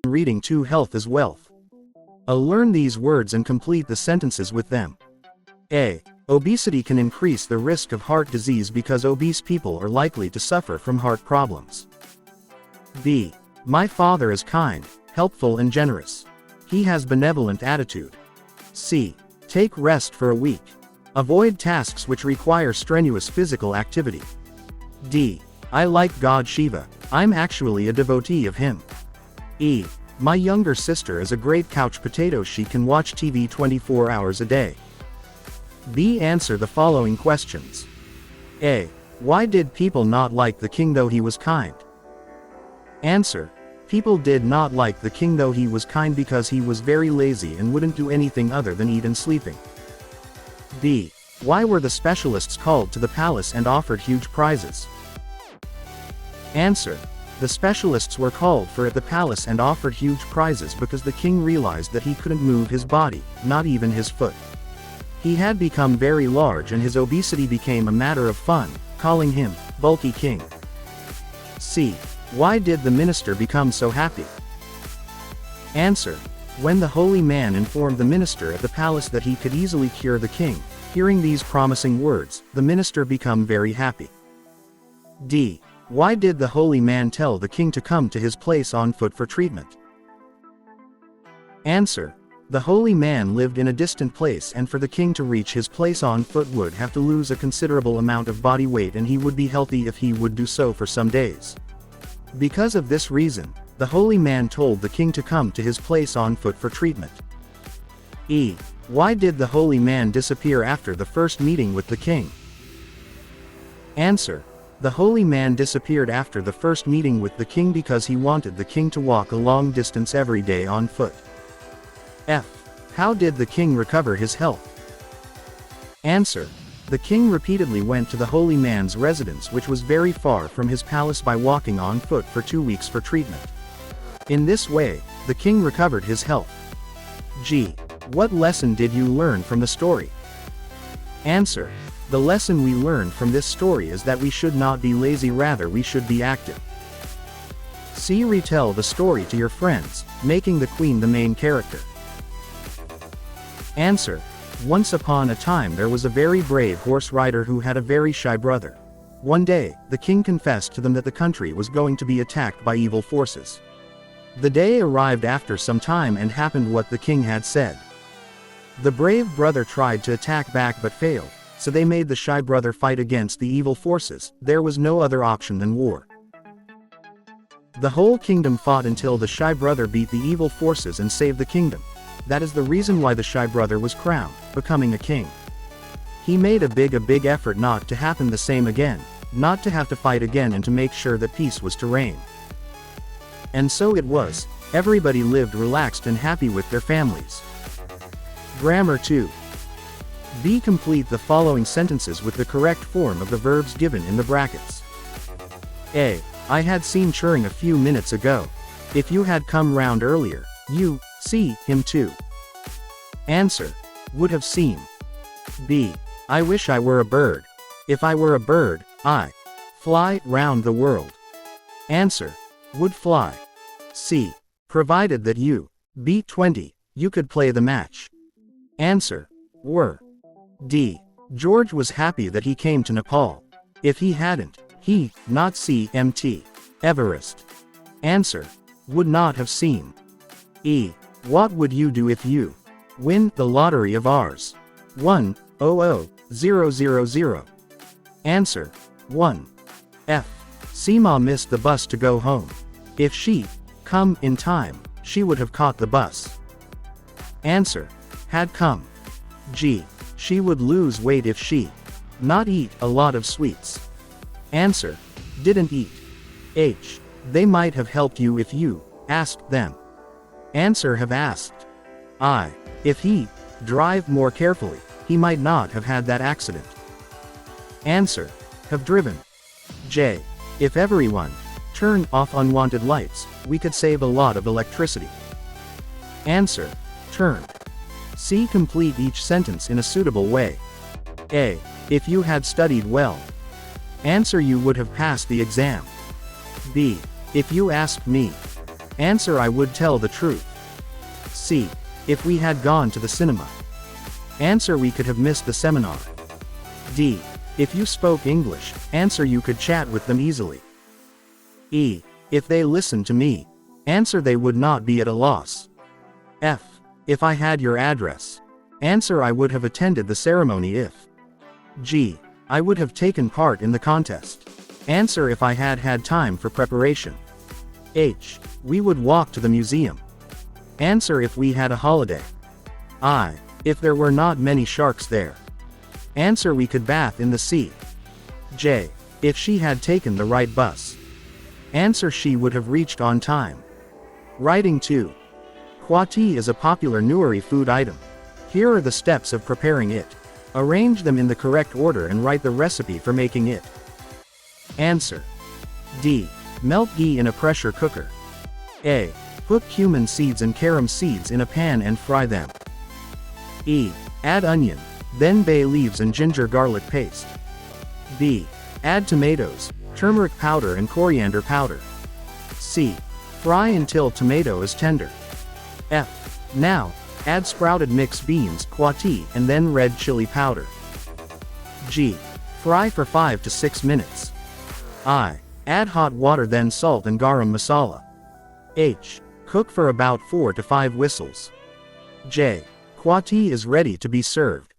reading too. Health is wealth. Learn these words and complete the sentences with them. A. Obesity can increase the risk of heart disease because obese people are likely to suffer from heart problems. B. My father is kind, helpful and generous. He has benevolent attitude. C. Take rest for a week. Avoid tasks which require strenuous physical activity. D. I like God Shiva. I'm actually a devotee of him. E. My younger sister is a great couch potato. She can watch TV 24 hours a day. B. Answer the following questions. A. Why did people not like the king though he was kind? Answer. People did not like the king though he was kind because he was very lazy and wouldn't do anything other than eat and sleeping. B. Why were the specialists called to the palace and offered huge prizes? Answer. The specialists were called for at the palace and offered huge prizes because the king realized that he couldn't move his body, not even his foot. He had become very large and his obesity became a matter of fun, calling him Bulky King. C. Why did the minister become so happy? Answer. When the holy man informed the minister at the palace that he could easily cure the king, hearing these promising words, the minister became very happy. D. Why did the holy man tell the king to come to his place on foot for treatment? Answer. The holy man lived in a distant place and for the king to reach his place on foot would have to lose a considerable amount of body weight and he would be healthy if he would do so for some days. Because of this reason, the holy man told the king to come to his place on foot for treatment. E. Why did the holy man disappear after the first meeting with the king? Answer. The holy man disappeared after the first meeting with the king because he wanted the king to walk a long distance every day on foot. F. How did the king recover his health? Answer. The king repeatedly went to the holy man's residence which was very far from his palace by walking on foot for 2 weeks for treatment. In this way, the king recovered his health. G. What lesson did you learn from the story? Answer. The lesson we learned from this story is that we should not be lazy, rather we should be active. C. Retell the story to your friends, making the queen the main character. Answer. Once upon a time there was a very brave horse rider who had a very shy brother. One day, the king confessed to them that the country was going to be attacked by evil forces. The day arrived after some time and happened what the king had said. The brave brother tried to attack back but failed, so they made the shy brother fight against the evil forces. There was no other option than war. The whole kingdom fought until the shy brother beat the evil forces and saved the kingdom. That is the reason why the shy brother was crowned, becoming a king. He made a big effort not to happen the same again, not to have to fight again and to make sure that peace was to reign. And so it was, everybody lived relaxed and happy with their families. Grammar 2. B. Complete the following sentences with the correct form of the verbs given in the brackets. A. I had seen Turing a few minutes ago. If you had come round earlier, you see him too. Answer. Would have seen. B. I wish I were a bird. If I were a bird, I fly round the world. Answer. Would fly. C. Provided that you beat 20, you could play the match. Answer. Were. D. George was happy that he came to Nepal. If he hadn't, he not see Mt. Everest. Answer. Would not have seen. E. What would you do if you win the lottery of ours? 100,000. Answer. 1. F. Seema missed the bus to go home. If she come in time, she would have caught the bus. Answer. Had come. G. She would lose weight if she not eat a lot of sweets. Answer. Didn't eat. H. They might have helped you if you asked them. Answer. Have asked. I. If he drive more carefully, he might not have had that accident. Answer. Have driven. J. If everyone turn off unwanted lights, we could save a lot of electricity. Answer. Turn. C. Complete each sentence in a suitable way. A. If you had studied well. Answer. You would have passed the exam. B. If you asked me. Answer: I would tell the truth. C. If we had gone to the cinema. Answer: we could have missed the seminar. D. If you spoke English. Answer: you could chat with them easily. E. If they listened to me. Answer: they would not be at a loss. F. If I had your address. Answer: I would have attended the ceremony if. G. I would have taken part in the contest. Answer: if I had had time for preparation. H. We would walk to the museum. Answer: if we had a holiday. I. If there were not many sharks there. Answer: we could bath in the sea. J. If she had taken the right bus. Answer: she would have reached on time. Writing 2. Kwati is a popular Newari food item. Here are the steps of preparing it. Arrange them in the correct order and write the recipe for making it. Answer. D. Melt ghee in a pressure cooker. A. Put cumin seeds and carom seeds in a pan and fry them. E. Add onion, then bay leaves and ginger garlic paste. B. Add tomatoes, turmeric powder and coriander powder. C. Fry until tomato is tender. F. Now, add sprouted mixed beans, kwati, and then red chili powder. G. Fry for 5 to 6 minutes. I. Add hot water then salt and garam masala. H. Cook for about 4 to 5 whistles. J. Kwati is ready to be served.